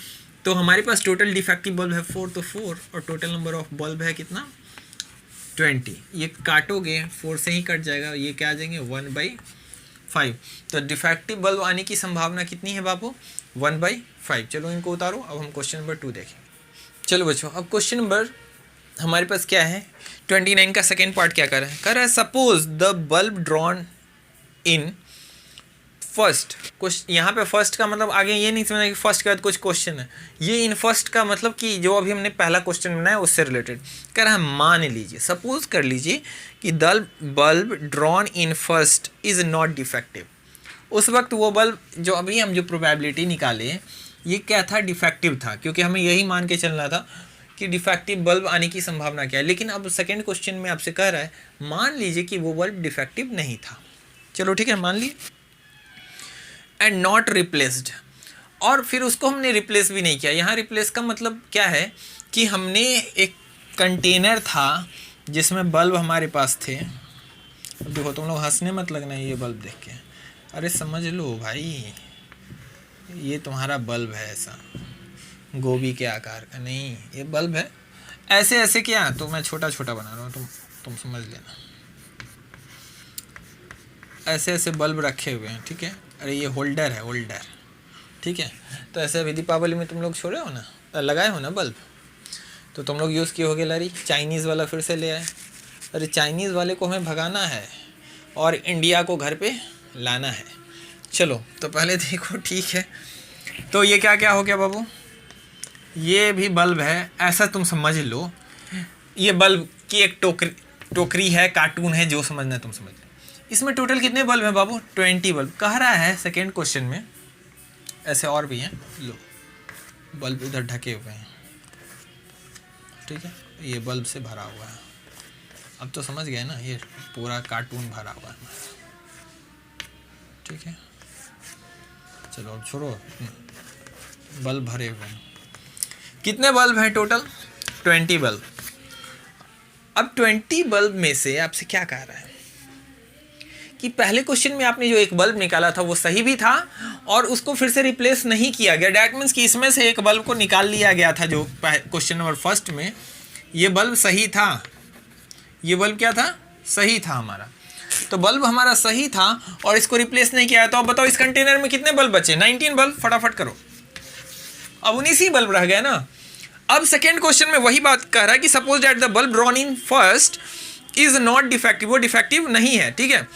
तो हमारे पास टोटल डिफेक्टिव बल्ब है 4, तो 4 और टोटल नंबर ऑफ बल्ब है कितना 20। ये काटोगे 4 से ही कट जाएगा, ये क्या आ जाएंगे 1/5। तो डिफेक्टिव बल्ब आने की संभावना कितनी है बाबू 1/5। चलो इनको उतारो, अब हम क्वेश्चन नंबर 2 देखें। चलो बच्चों अब क्वेश्चन नंबर हमारे पास क्या है 29 का सेकेंड पार्ट क्या कर रहा है suppose the bulb drawn in first. कुछ यहाँ पे फर्स्ट का मतलब आगे ये नहीं समझना कि फर्स्ट के बाद कुछ क्वेश्चन है, ये इन फर्स्ट का मतलब कि जो अभी हमने पहला क्वेश्चन बनाया उससे रिलेटेड कह रहा है। मान लीजिए सपोज कर लीजिए कि the bulb drawn in first is not defective. उस वक्त वो बल्ब जो अभी हम जो प्रोबेबिलिटी निकाले ये क्या था डिफेक्टिव था, क्योंकि हमें यही मान के चलना था कि डिफेक्टिव बल्ब आने की संभावना क्या है। लेकिन अब सेकेंड क्वेश्चन में आपसे कह रहा है मान लीजिए कि वो बल्ब डिफेक्टिव नहीं था। चलो ठीक है मान ली एंड नॉट रिप्लेस्ड, और फिर उसको हमने रिप्लेस भी नहीं किया। यहाँ रिप्लेस का मतलब क्या है कि हमने एक कंटेनर था जिसमें बल्ब हमारे पास थे। अब देखो तुम लोग हंसने मत लगना ये बल्ब देख के, अरे समझ लो भाई ये तुम्हारा बल्ब है ऐसा गोभी के आकार का नहीं, ये बल्ब है ऐसे ऐसे क्या, तो मैं छोटा छोटा बना रहा हूँ तुम समझ लेना। ऐसे ऐसे बल्ब रखे हुए हैं ठीक है, अरे ये होल्डर है होल्डर ठीक है। तो ऐसे अभी दीपावली में तुम लोग छोड़े हो ना, लगाए हो ना बल्ब, तो तुम लोग यूज़ किए होगे लारी चाइनीज़ वाला फिर से ले आए। अरे चाइनीज़ वाले को हमें भगाना है और इंडिया को घर पे लाना है। चलो तो पहले देखो ठीक है, तो ये क्या क्या हो गया बाबू, ये भी बल्ब है ऐसा तुम समझ लो। ये बल्ब की एक टोकरी है, कार्टून है, जो समझना है तुम समझ लो। इसमें टोटल कितने बल्ब हैं बाबू 20 बल्ब। कह रहा है सेकेंड क्वेश्चन में ऐसे और भी हैं, लो बल्ब इधर ढके हुए हैं, ठीक है, ये बल्ब से भरा हुआ है। अब तो समझ गए ना, ये पूरा कार्टून भरा हुआ है, ठीक है। चलो अब छोड़ो, बल्ब भरे हुए हैं। कितने बल्ब हैं टोटल? 20 बल्ब। अब 20 बल्ब में से आपसे क्या कह रहा है कि पहले क्वेश्चन में आपने जो एक बल्ब निकाला था वो सही भी था और उसको फिर से रिप्लेस नहीं किया गया। डैट मीन्स कि इसमें से एक बल्ब को निकाल लिया गया था जो क्वेश्चन नंबर फर्स्ट में, ये बल्ब सही था, ये बल्ब क्या था? सही था हमारा। तो बल्ब हमारा सही था और इसको रिप्लेस नहीं किया। तो अब बताओ इस कंटेनर में कितने बल्ब बचे? 19 बल्ब। फटाफट करो, अब 19 ही बल्ब रह गए ना। अब सेकेंड क्वेश्चन में वही बात कह रहा है कि suppose that the bulb drawn in first is not defective, वो डिफेक्टिव नहीं है, ठीक है।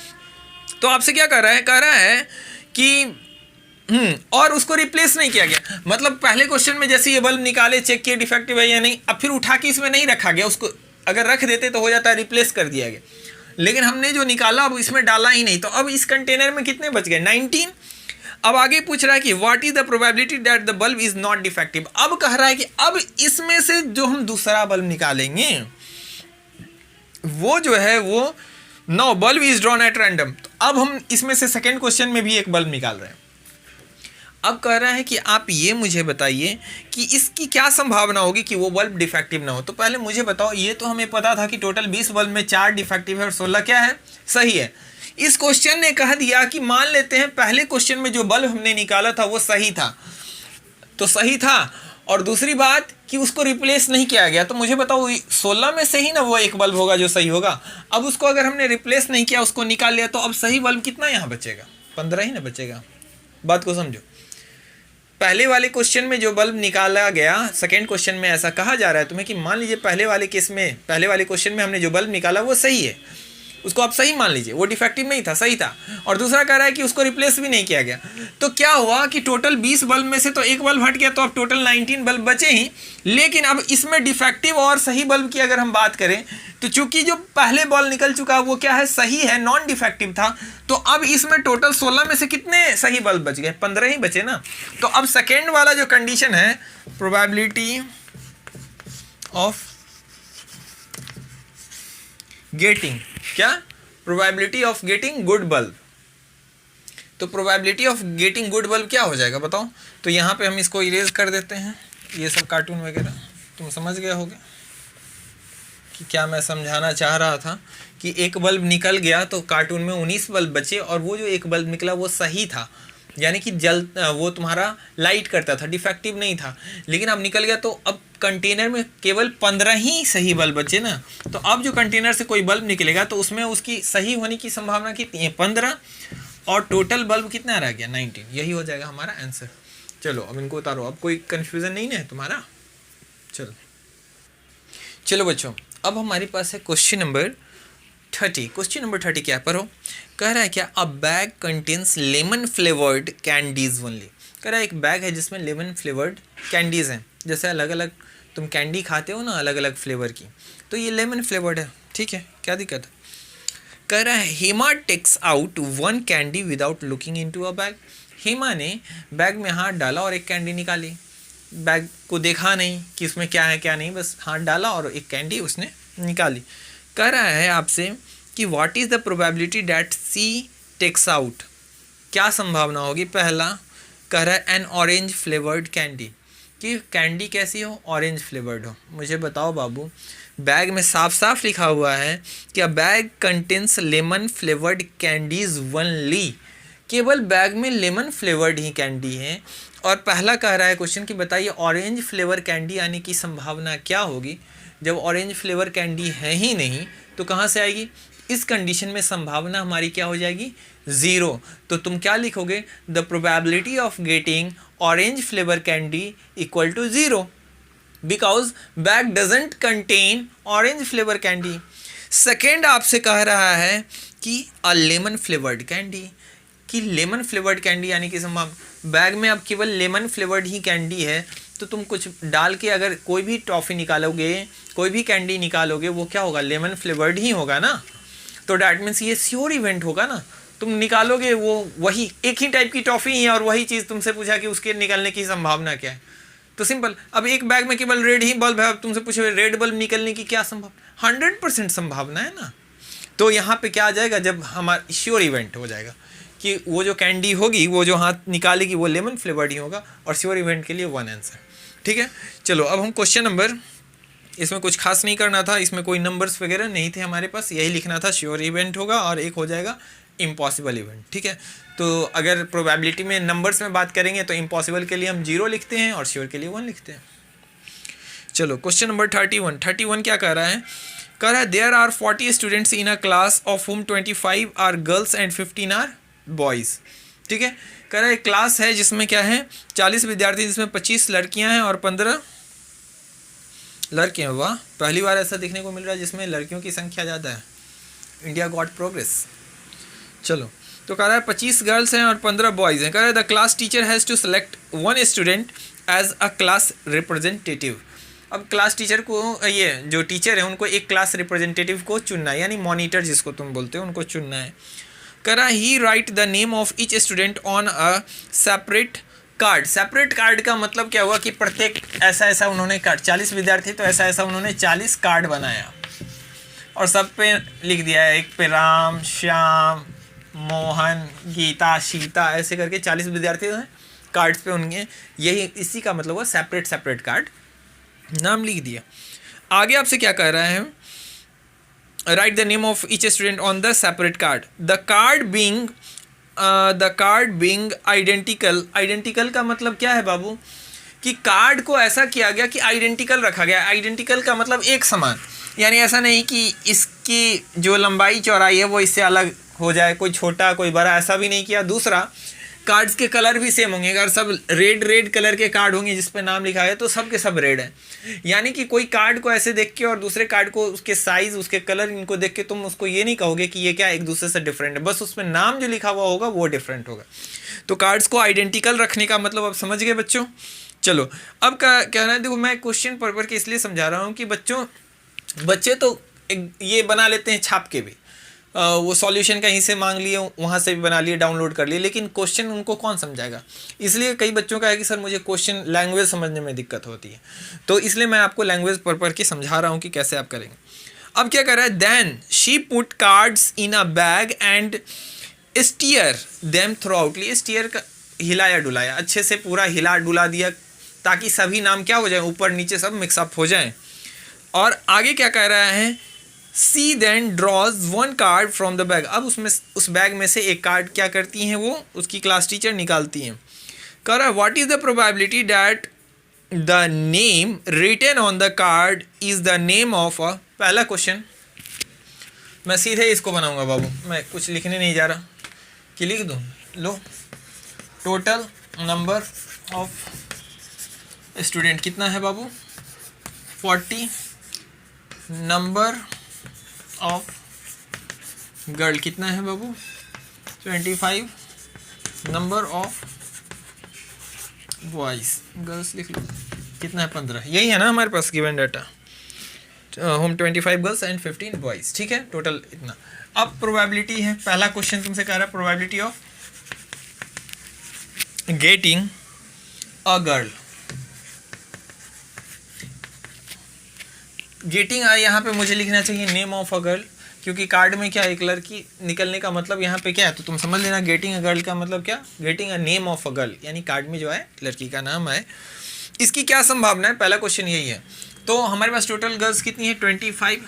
तो आपसे क्या कह रहा है? कह रहा है कि और उसको रिप्लेस नहीं किया गया। मतलब पहले क्वेश्चन में जैसे ये बल्ब निकाले, चेक किए डिफेक्टिव है या नहीं, अब फिर उठा के इसमें नहीं रखा गया, उसको अगर रख देते तो हो जाता है रिप्लेस कर दिया गया, लेकिन हमने जो निकाला अब इसमें डाला ही नहीं। तो अब इस कंटेनर में कितने बच गए? 19। अब आगे पूछ रहा है कि what is the probability that the bulb is not defective. अब कह रहा है कि अब इसमें से जो हम दूसरा बल्ब निकालेंगे वो जो है वो no bulb is drawn at random. तो अब हम इसमें से सेकेंड क्वेश्चन में भी एक बल्ब निकाल रहे हैं। अब कह रहा है कि आप ये मुझे बताइए कि इसकी क्या संभावना होगी कि वो बल्ब डिफेक्टिव ना हो। तो पहले मुझे बताओ, ये तो हमें पता था कि टोटल 20 बल्ब में 4 डिफेक्टिव है और 16 क्या है? सही है। इस क्वेश्चन ने कह दिया कि मान लेते हैं पहले क्वेश्चन में जो बल्ब हमने निकाला था वो सही था, तो सही था, और दूसरी बात कि उसको रिप्लेस नहीं किया गया। तो मुझे बताओ 16 में से ही ना वो एक बल्ब होगा जो सही होगा। अब उसको अगर हमने रिप्लेस नहीं किया, उसको निकाल लिया, तो अब सही बल्ब कितना यहाँ बचेगा? 15 ही ना बचेगा। बात को समझो, पहले वाले क्वेश्चन में जो बल्ब निकाला गया, सेकेंड क्वेश्चन में ऐसा कहा जा रहा है तुम्हें कि मान लीजिए पहले वाले केस में, पहले वाले क्वेश्चन में हमने जो बल्ब निकाला वो सही है, उसको आप सही मान लीजिए, वो डिफेक्टिव नहीं था, सही था। और दूसरा कह रहा है कि उसको रिप्लेस भी नहीं किया गया। तो क्या हुआ कि टोटल 20 बल्ब में से तो एक बल्ब हट गया, तो अब टोटल 19 बल्ब बचे ही। लेकिन अब इसमें डिफेक्टिव और सही बल्ब की अगर हम बात करें तो चूंकि जो पहले बल्ब निकल चुका वो क्या है? सही है, नॉन डिफेक्टिव था। तो अब इसमें टोटल 16 में से कितने सही बल्ब बच गए? 15 ही बचे ना। तो अब सेकेंड वाला जो कंडीशन है, प्रोबेबिलिटी ऑफ गेटिंग, क्या? Probability of getting good bulb. तो probability of getting good bulb क्या हो जाएगा बताओ? तो यहाँ पे हम इसको इरेज कर देते हैं, ये सब कार्टून वगैरह तुम समझ गए होगे कि क्या मैं समझाना चाह रहा था। कि एक बल्ब निकल गया तो कार्टून में 19 बल्ब बचे, और वो जो एक बल्ब निकला वो सही था, यानी कि वो तुम्हारा लाइट करता था, डिफेक्टिव नहीं था। लेकिन अब निकल गया तो अब कंटेनर में केवल 15 ही सही बल्ब बचे ना। तो अब जो कंटेनर से कोई बल्ब निकलेगा तो उसमें उसकी सही होने की संभावना कितनी है? 15, और टोटल बल्ब कितना रह गया? 19। यही हो जाएगा हमारा आंसर। चलो अब इनको उतारो, अब कोई कन्फ्यूज़न नहीं है तुम्हारा। चलो बच्चों, अब हमारे पास है क्वेश्चन नंबर 30। क्वेश्चन नंबर 30 क्या पढ़ो? कह रहा है क्या? अ bag contains lemon flavoured candies only. कह रहा है एक बैग है जिसमें लेमन फ्लेवर्ड कैंडीज़ हैं। जैसे अलग अलग तुम कैंडी खाते हो ना, अलग अलग फ्लेवर की, तो ये लेमन फ्लेवर्ड है, ठीक है, क्या दिक्कत है? कह रहा है Hema takes out 1 candy without looking into a bag. Hema ने बैग में हाथ डाला और एक कैंडी निकाली। बैग को देखा नहीं कि इसमें क्या है क्या नहीं, बस हाथ डाला और एक कैंडी उसने निकाली। कह रहा है आपसे कि what is the probability that she takes out. क्या संभावना होगी? पहला कह रहा है एन ऑरेंज फ्लेवर्ड कैंडी, कि कैंडी कैसी हो? ऑरेंज फ्लेवर्ड हो। मुझे बताओ बाबू, बैग में साफ साफ लिखा हुआ है कि अ bag contains lemon flavoured candies only. केवल बैग में लेमन फ्लेवर्ड ही कैंडी है। और पहला कह रहा है क्वेश्चन कि बताइए ऑरेंज फ्लेवर कैंडी आने की संभावना क्या होगी? जब ऑरेंज फ्लेवर कैंडी है ही नहीं तो कहाँ से आएगी? इस कंडीशन में संभावना हमारी क्या हो जाएगी? 0। तो तुम क्या लिखोगे? The probability of getting orange flavour candy equal to 0 because bag doesn't contain orange flavour candy. Second आपसे कह रहा है कि अ लेमन फ्लेवर्ड कैंडी, कि लेमन फ्लेवर्ड कैंडी यानी कि संभावना बैग में अब केवल लेमन फ्लेवर्ड ही कैंडी है। तो तुम कुछ डाल के अगर कोई भी टॉफ़ी निकालोगे, कोई भी कैंडी निकालोगे, वो क्या होगा? लेमन फ्लेवर्ड ही होगा ना। तो डैट मीन्स ये श्योर इवेंट होगा ना। तुम निकालोगे वो वही एक ही टाइप की टॉफ़ी है और वही चीज़ तुमसे पूछा कि उसके निकलने की संभावना क्या है, तो सिंपल, अब एक बैग में केवल रेड ही बल्ब है, अब तुमसे पूछे रेड बल्ब निकलने की क्या संभावना, 100% संभावना है ना। तो यहाँ पे क्या आ जाएगा, जब हमारा श्योर इवेंट हो जाएगा कि वो जो कैंडी होगी, वो जो हाथ निकालेगी वो लेमन फ्लेवर्ड ही होगा, और श्योर इवेंट के लिए 1 आंसर। ठीक है, चलो अब हम क्वेश्चन नंबर, इसमें कुछ खास नहीं करना था, इसमें कोई नंबर्स वगैरह नहीं थे हमारे पास, यही लिखना था श्योर इवेंट होगा और एक हो जाएगा इम्पॉसिबल इवेंट। ठीक है, तो अगर प्रोबेबिलिटी में नंबर्स में बात करेंगे तो इम्पॉसिबल के लिए हम 0 लिखते हैं और श्योर के लिए 1 लिखते हैं। चलो क्वेश्चन नंबर 31 क्या कह रहा है, कह रहा है there are 40 students in a class of whom 25 are girls and 15 are boys. ठीक है, कह रहा है क्लास है जिसमें क्या है 40 विद्यार्थी, जिसमें 25 लड़कियां हैं और 15 लड़के हैं। वाह, पहली बार ऐसा देखने को मिल रहा है जिसमें लड़कियों की संख्या ज़्यादा है। India got progress. चलो, तो कह रहा है 25 गर्ल्स हैं और 15 बॉयज़ हैं। कह रहा है the class teacher has to select 1 student as a class representative. अब क्लास टीचर को, ये जो टीचर है उनको एक क्लास रिप्रेजेंटेटिव को चुनना है, यानी मॉनिटर जिसको तुम बोलते हो उनको चुनना है। कह रहा ही write the name of each student on a separate card. Separate card का मतलब क्या हुआ कि प्रत्येक ऐसा उन्होंने कार्ड, 40 विद्यार्थी तो ऐसा उन्होंने 40 कार्ड बनाया और सब पे लिख दिया है, एक पे राम, श्याम, मोहन, गीता, सीता, ऐसे करके 40 विद्यार्थी हैं कार्ड्स पे उनके, यही इसी का मतलब हुआ सेपरेट कार्ड, नाम लिख दिया। आगे आपसे क्या कह रहा है, right the name of each student on the separate card, the card being identical. Identical का मतलब क्या है बाबू, कि कार्ड को ऐसा किया गया कि आइडेंटिकल रखा गया। आइडेंटिकल का मतलब एक समान, यानी ऐसा नहीं कि इसकी जो लंबाई चौड़ाई है वो इससे अलग हो जाए, कोई छोटा कोई बड़ा, ऐसा भी नहीं किया। दूसरा, कार्ड्स के कलर भी सेम होंगे। अगर सब रेड कलर के कार्ड होंगे जिस पे नाम लिखा है तो सब के सब रेड है, यानी कि कोई कार्ड को ऐसे देख के और दूसरे कार्ड को उसके साइज, उसके कलर, इनको देख के तुम उसको ये नहीं कहोगे कि ये क्या एक दूसरे से डिफरेंट है, बस उसमें नाम जो लिखा हुआ होगा वो डिफरेंट होगा। तो कार्ड्स को आइडेंटिकल रखने का मतलब आप समझ गए बच्चों। चलो अब क्या कहना है, देखो मैं क्वेश्चन पर के इसलिए समझा रहा हूँ कि बच्चे तो ये बना लेते हैं छाप के भी, वो सॉल्यूशन कहीं से मांग लिए, वहाँ से भी बना लिए, डाउनलोड कर लिए, लेकिन क्वेश्चन उनको कौन समझाएगा। इसलिए कई बच्चों का है कि सर मुझे क्वेश्चन लैंग्वेज समझने में दिक्कत होती है, तो इसलिए मैं आपको लैंग्वेज पर के समझा रहा हूँ कि कैसे आप करेंगे। अब क्या कर रहा है, then she put cards in a bag and stir them throughout. Stir का हिलाया डुलाया, अच्छे से पूरा हिला डुला दिया ताकि सभी नाम क्या हो जाए, ऊपर नीचे सब मिक्सअप हो जाए। और आगे क्या कह रहा है, C then draws 1 card from the bag. अब उस बैग में से एक कार्ड क्या करती हैं, वो उसकी क्लास टीचर निकालती हैं। कह रहा है what is the probability that the name written on the card is the name of a. पहला क्वेश्चन मैं सीधे इसको बनाऊंगा बाबू, मैं कुछ लिखने नहीं जा रहा कि लिख दूं। लो, टोटल नंबर ऑफ स्टूडेंट कितना है बाबू, 40। नंबर ऑफ गर्ल कितना है बाबू, 25। नंबर ऑफ बॉयज़, गर्ल्स लिख लो कितना है, 15। यही है ना हमारे पास गिवन डाटा, होम 25 गर्ल्स एंड 15 बॉयज़। ठीक है, टोटल इतना। अब प्रोबेबिलिटी है, पहला क्वेश्चन तुमसे कह रहा है probability of getting a girl. Getting यहाँ पे मुझे लिखना चाहिए नेम ऑफ अ गर्ल, क्योंकि कार्ड में क्या एक लड़की निकलने का मतलब यहाँ पे क्या है, तो तुम समझ लेना गेटिंग अ गर्ल का मतलब क्या, getting a name of a girl, यानी कार्ड में जो है लड़की का नाम है। इसकी क्या संभावना है, पहला क्वेश्चन यही है। तो हमारे पास टोटल गर्ल्स कितनी है, 25,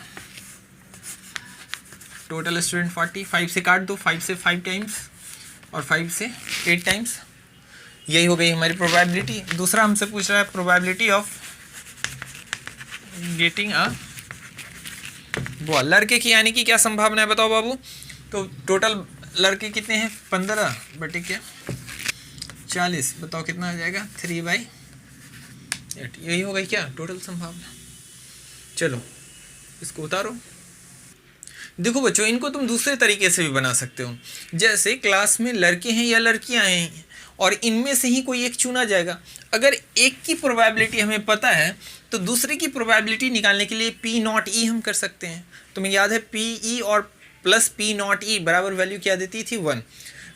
टोटल स्टूडेंट 40। 5 से काट दो, 5 से 5 टाइम्स और 5 से 8 टाइम्स, यही हो गई हमारी प्रोबेबिलिटी। दूसरा हमसे पूछ रहा है probability of getting a boy, लड़के की यानी कि क्या संभावना है बताओ बाबू। तो टोटल लड़के कितने हैं, 15 बटे क्या 40, बताओ कितना आ जाएगा, 3/8, यही हो गई क्या टोटल संभावना। चलो इसको उतारो। देखो बच्चों, इनको तुम दूसरे तरीके से भी बना सकते हो, जैसे क्लास में लड़के हैं या लड़कियां हैं और इनमें से ही कोई एक चुना जाएगा। अगर एक की प्रोबेबिलिटी हमें पता है तो दूसरे की प्रोबेबिलिटी निकालने के लिए P0E हम कर सकते हैं। तुम्हें याद है PE और प्लस P0E बराबर वैल्यू क्या देती थी, 1।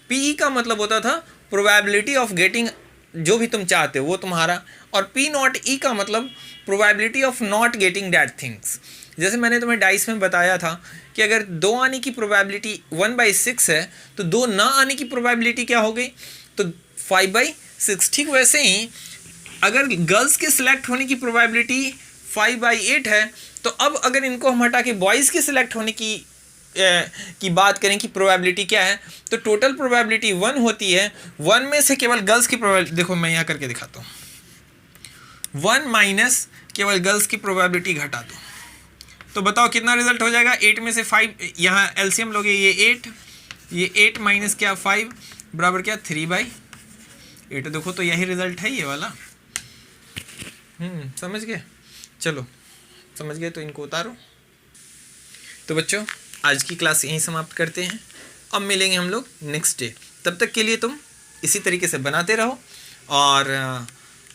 PE का मतलब होता था प्रोबेबिलिटी ऑफ गेटिंग जो भी तुम चाहते हो वो तुम्हारा, और पी नॉट ई का मतलब probability of not getting that things. जैसे मैंने तुम्हें डाइस में बताया था कि अगर 2 आने की प्रोबेबिलिटी 1/6 है तो 2 ना आने की प्रोबेबिलिटी क्या हो गई, तो 5/6। ठीक वैसे ही अगर गर्ल्स के सिलेक्ट होने की प्रोबेबिलिटी 5/8 है, तो अब अगर इनको हम हटा के बॉयज़ के सिलेक्ट होने की बात करें कि प्रोबेबिलिटी क्या है, तो टोटल प्रोबेबिलिटी 1 होती है। 1 में से केवल गर्ल्स की प्रोबेबिलिटी, देखो मैं यहाँ करके दिखाता हूँ, 1 माइनस केवल गर्ल्स की प्रोबेबिलिटी घटा दो, तो बताओ कितना रिजल्ट हो जाएगा। 8 में से 5, यहाँ एलसीएम लोगे, ये 8 माइनस क्या 5 बराबर क्या 3/8। देखो तो यही रिजल्ट है ये वाला। समझ गए? चलो समझ गए तो इनको उतारो। तो बच्चों आज की क्लास यहीं समाप्त करते हैं, अब मिलेंगे हम लोग नेक्स्ट डे। तब तक के लिए तुम इसी तरीके से बनाते रहो, और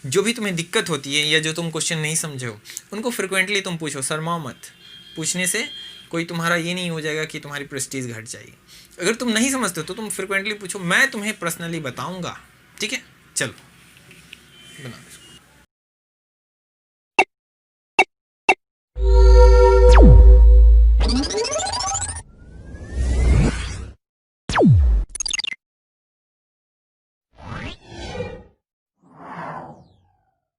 जो भी तुम्हें दिक्कत होती है या जो तुम क्वेश्चन नहीं समझे हो उनको फ्रिक्वेंटली तुम पूछो, शर्माओ मत। पूछने से कोई तुम्हारा ये नहीं हो जाएगा कि तुम्हारी प्रेस्टीज घट जाएगी। अगर तुम नहीं समझते हो तो तुम फ्रिक्वेंटली पूछो, मैं तुम्हें पर्सनली बताऊंगा। ठीक है, चलो बना।